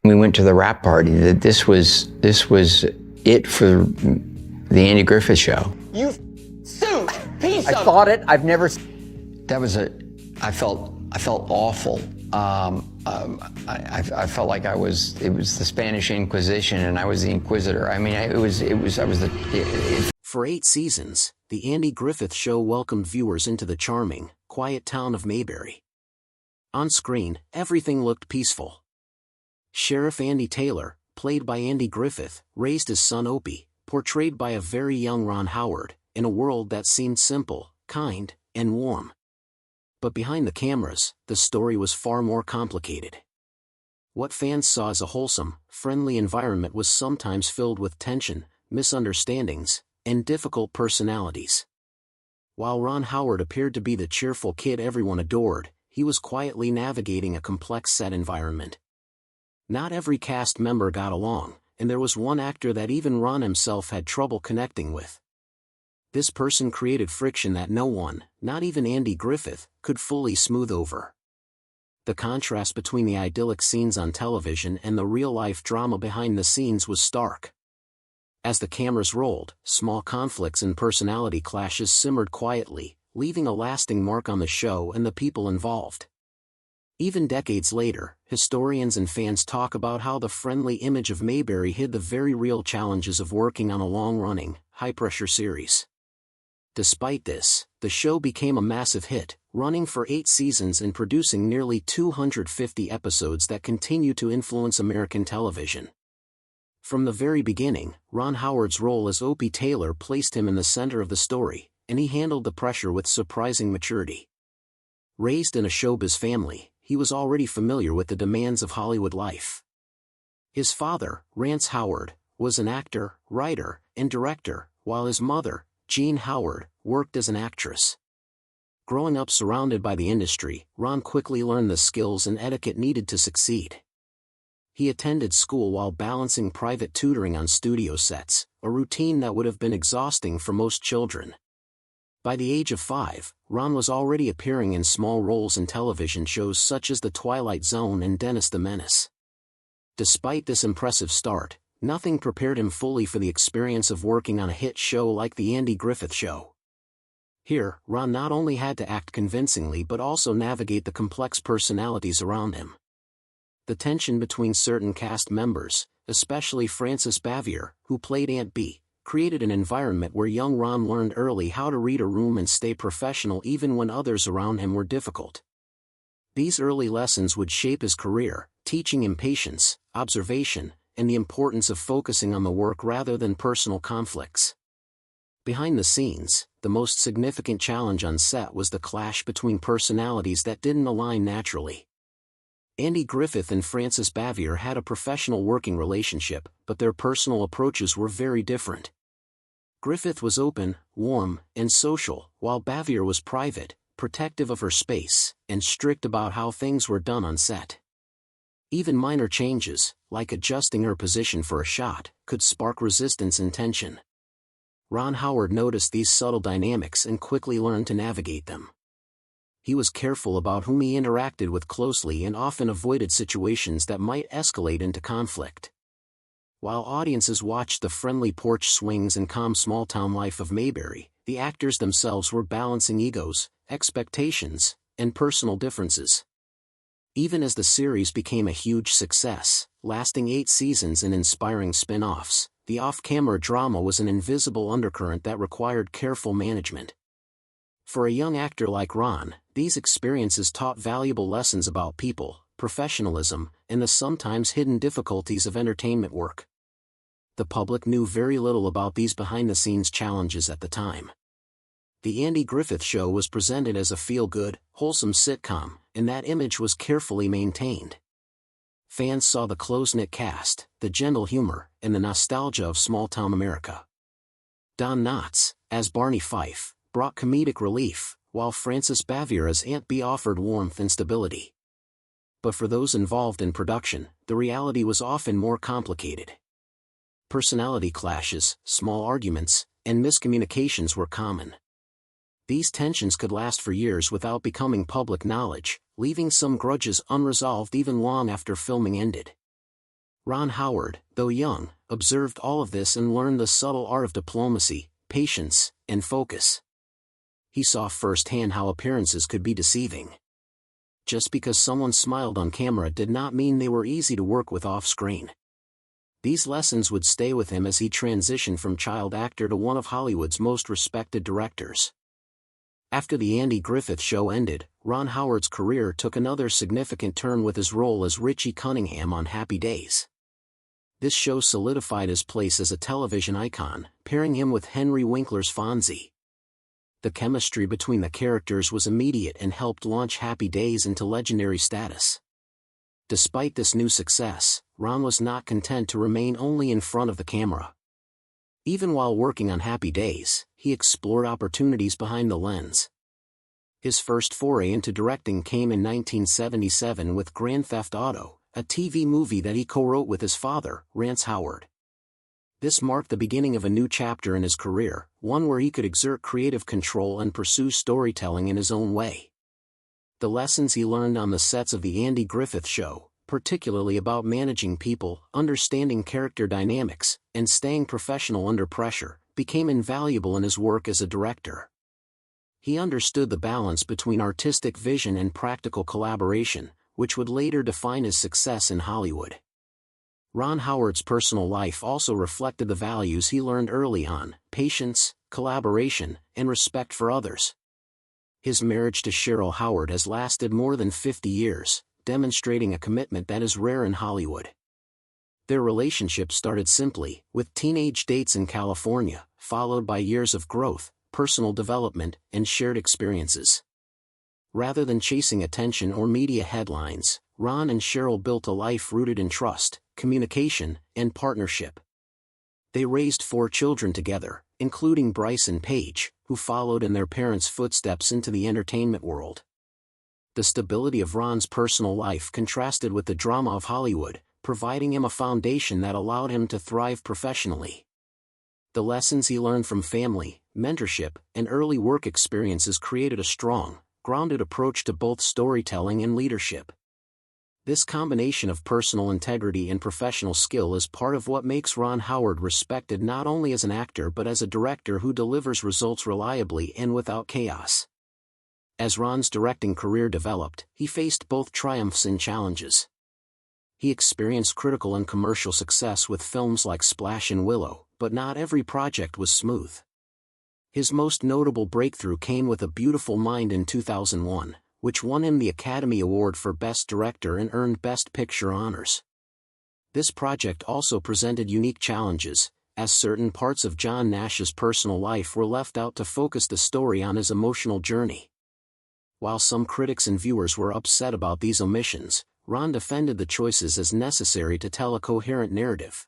We went to the wrap party, that this was it for the Andy Griffith Show. You sued, piece I of... thought it, I've never... That was I felt awful. I felt like it was the Spanish Inquisition and I was the Inquisitor. I mean, I was the... For 8 seasons, the Andy Griffith Show welcomed viewers into the charming, quiet town of Mayberry. On screen, everything looked peaceful. Sheriff Andy Taylor, played by Andy Griffith, raised his son Opie, portrayed by a very young Ron Howard, in a world that seemed simple, kind, and warm. But behind the cameras, the story was far more complicated. What fans saw as a wholesome, friendly environment was sometimes filled with tension, misunderstandings, and difficult personalities. While Ron Howard appeared to be the cheerful kid everyone adored, he was quietly navigating a complex set environment. Not every cast member got along, and there was one actor that even Ron himself had trouble connecting with. This person created friction that no one, not even Andy Griffith, could fully smooth over. The contrast between the idyllic scenes on television and the real-life drama behind the scenes was stark. As the cameras rolled, small conflicts and personality clashes simmered quietly, leaving a lasting mark on the show and the people involved. Even decades later, historians and fans talk about how the friendly image of Mayberry hid the very real challenges of working on a long-running, high-pressure series. Despite this, the show became a massive hit, running for 8 seasons and producing nearly 250 episodes that continue to influence American television. From the very beginning, Ron Howard's role as Opie Taylor placed him in the center of the story, and he handled the pressure with surprising maturity. Raised in a showbiz family, he was already familiar with the demands of Hollywood life. His father, Rance Howard, was an actor, writer, and director, while his mother, Jean Howard, worked as an actress. Growing up surrounded by the industry, Ron quickly learned the skills and etiquette needed to succeed. He attended school while balancing private tutoring on studio sets, a routine that would have been exhausting for most children. By the age of 5, Ron was already appearing in small roles in television shows such as The Twilight Zone and Dennis the Menace. Despite this impressive start, nothing prepared him fully for the experience of working on a hit show like The Andy Griffith Show. Here, Ron not only had to act convincingly but also navigate the complex personalities around him. The tension between certain cast members, especially Frances Bavier, who played Aunt Bee, created an environment where young Ron learned early how to read a room and stay professional even when others around him were difficult. These early lessons would shape his career, teaching him patience, observation, and the importance of focusing on the work rather than personal conflicts. Behind the scenes, the most significant challenge on set was the clash between personalities that didn't align naturally. Andy Griffith and Frances Bavier had a professional working relationship, but their personal approaches were very different. Griffith was open, warm, and social, while Bavier was private, protective of her space, and strict about how things were done on set. Even minor changes, like adjusting her position for a shot, could spark resistance and tension. Ron Howard noticed these subtle dynamics and quickly learned to navigate them. He was careful about whom he interacted with closely and often avoided situations that might escalate into conflict. While audiences watched the friendly porch swings and calm small-town life of Mayberry, the actors themselves were balancing egos, expectations, and personal differences. Even as the series became a huge success, lasting 8 seasons and inspiring spin-offs, the off-camera drama was an invisible undercurrent that required careful management. For a young actor like Ron, these experiences taught valuable lessons about people, professionalism, and the sometimes hidden difficulties of entertainment work. The public knew very little about these behind-the-scenes challenges at the time. The Andy Griffith Show was presented as a feel-good, wholesome sitcom, and that image was carefully maintained. Fans saw the close-knit cast, the gentle humor, and the nostalgia of small-town America. Don Knotts, as Barney Fife, brought comedic relief, while Frances Bavier as Aunt Bee offered warmth and stability. But for those involved in production, the reality was often more complicated. Personality clashes, small arguments, and miscommunications were common. These tensions could last for years without becoming public knowledge, leaving some grudges unresolved even long after filming ended. Ron Howard, though young, observed all of this and learned the subtle art of diplomacy, patience, and focus. He saw firsthand how appearances could be deceiving. Just because someone smiled on camera did not mean they were easy to work with off-screen. These lessons would stay with him as he transitioned from child actor to one of Hollywood's most respected directors. After the Andy Griffith Show ended, Ron Howard's career took another significant turn with his role as Richie Cunningham on Happy Days. This show solidified his place as a television icon, pairing him with Henry Winkler's Fonzie. The chemistry between the characters was immediate and helped launch Happy Days into legendary status. Despite this new success, Ron was not content to remain only in front of the camera. Even while working on Happy Days, he explored opportunities behind the lens. His first foray into directing came in 1977 with Grand Theft Auto, a TV movie that he co-wrote with his father, Rance Howard. This marked the beginning of a new chapter in his career, one where he could exert creative control and pursue storytelling in his own way. The lessons he learned on the sets of The Andy Griffith Show, particularly about managing people, understanding character dynamics, and staying professional under pressure, became invaluable in his work as a director. He understood the balance between artistic vision and practical collaboration, which would later define his success in Hollywood. Ron Howard's personal life also reflected the values he learned early on: patience, collaboration, and respect for others. His marriage to Cheryl Howard has lasted more than 50 years, demonstrating a commitment that is rare in Hollywood. Their relationship started simply, with teenage dates in California, followed by years of growth, personal development, and shared experiences. Rather than chasing attention or media headlines, Ron and Cheryl built a life rooted in trust, communication, and partnership. They raised 4 children together, including Bryce and Paige, who followed in their parents' footsteps into the entertainment world. The stability of Ron's personal life contrasted with the drama of Hollywood, providing him a foundation that allowed him to thrive professionally. The lessons he learned from family, mentorship, and early work experiences created a strong, grounded approach to both storytelling and leadership. This combination of personal integrity and professional skill is part of what makes Ron Howard respected not only as an actor but as a director who delivers results reliably and without chaos. As Ron's directing career developed, he faced both triumphs and challenges. He experienced critical and commercial success with films like Splash and Willow, but not every project was smooth. His most notable breakthrough came with A Beautiful Mind in 2001, which won him the Academy Award for Best Director and earned Best Picture honors. This project also presented unique challenges, as certain parts of John Nash's personal life were left out to focus the story on his emotional journey. While some critics and viewers were upset about these omissions, Ron defended the choices as necessary to tell a coherent narrative.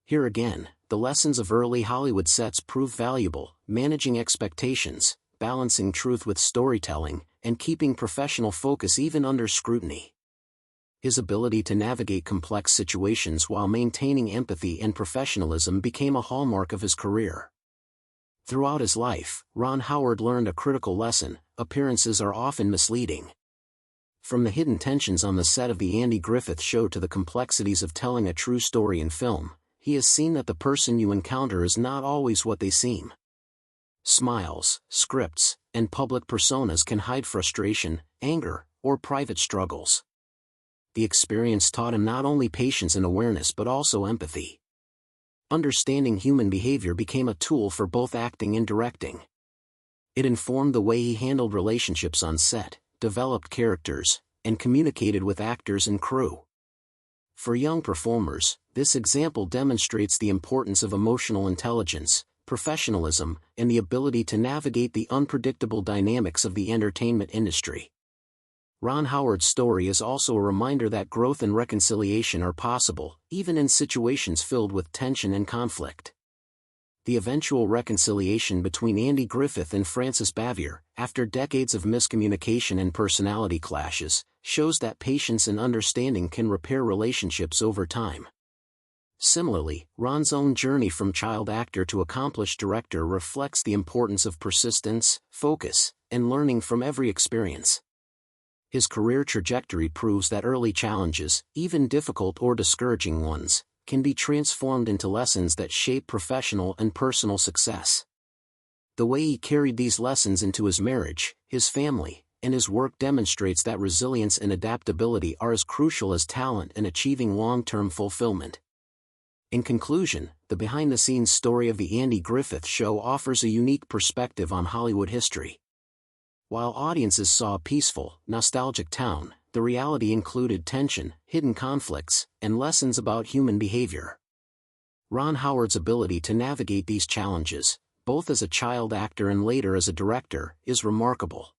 Here again, the lessons of early Hollywood sets proved valuable: managing expectations, balancing truth with storytelling, and keeping professional focus even under scrutiny. His ability to navigate complex situations while maintaining empathy and professionalism became a hallmark of his career. Throughout his life, Ron Howard learned a critical lesson: appearances are often misleading. From the hidden tensions on the set of The Andy Griffith Show to the complexities of telling a true story in film, he has seen that the person you encounter is not always what they seem. Smiles, scripts, and public personas can hide frustration, anger, or private struggles. The experience taught him not only patience and awareness but also empathy. Understanding human behavior became a tool for both acting and directing. It informed the way he handled relationships on set, developed characters, and communicated with actors and crew. For young performers, this example demonstrates the importance of emotional intelligence, professionalism, and the ability to navigate the unpredictable dynamics of the entertainment industry. Ron Howard's story is also a reminder that growth and reconciliation are possible, even in situations filled with tension and conflict. The eventual reconciliation between Andy Griffith and Frances Bavier, after decades of miscommunication and personality clashes, shows that patience and understanding can repair relationships over time. Similarly, Ron's own journey from child actor to accomplished director reflects the importance of persistence, focus, and learning from every experience. His career trajectory proves that early challenges, even difficult or discouraging ones, can be transformed into lessons that shape professional and personal success. The way he carried these lessons into his marriage, his family, and his work demonstrates that resilience and adaptability are as crucial as talent in achieving long-term fulfillment. In conclusion, the behind-the-scenes story of The Andy Griffith Show offers a unique perspective on Hollywood history. While audiences saw a peaceful, nostalgic town, the reality included tension, hidden conflicts, and lessons about human behavior. Ron Howard's ability to navigate these challenges, both as a child actor and later as a director, is remarkable.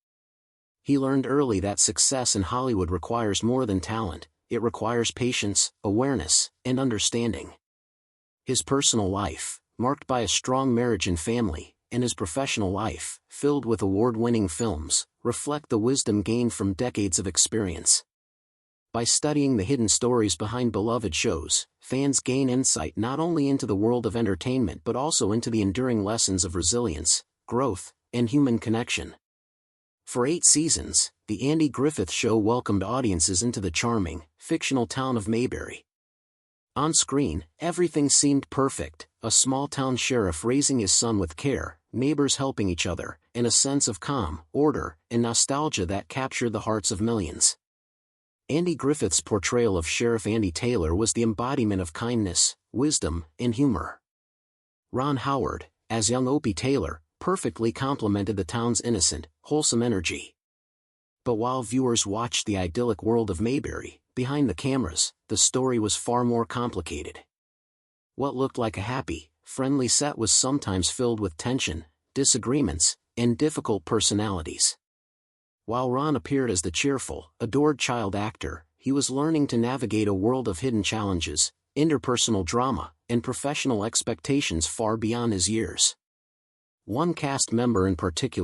He learned early that success in Hollywood requires more than talent, it requires patience, awareness, and understanding. His personal life, marked by a strong marriage and family, and his professional life, filled with award-winning films, reflect the wisdom gained from decades of experience. By studying the hidden stories behind beloved shows, fans gain insight not only into the world of entertainment but also into the enduring lessons of resilience, growth, and human connection. For 8 seasons, The Andy Griffith Show welcomed audiences into the charming, fictional town of Mayberry. On screen, everything seemed perfect, a small-town sheriff raising his son with care, neighbors helping each other, and a sense of calm, order, and nostalgia that captured the hearts of millions. Andy Griffith's portrayal of Sheriff Andy Taylor was the embodiment of kindness, wisdom, and humor. Ron Howard, as young Opie Taylor, perfectly complemented the town's innocent, wholesome energy. But while viewers watched the idyllic world of Mayberry, behind the cameras, the story was far more complicated. What looked like a happy, friendly set was sometimes filled with tension, disagreements, and difficult personalities. While Ron appeared as the cheerful, adored child actor, he was learning to navigate a world of hidden challenges, interpersonal drama, and professional expectations far beyond his years. One cast member in particular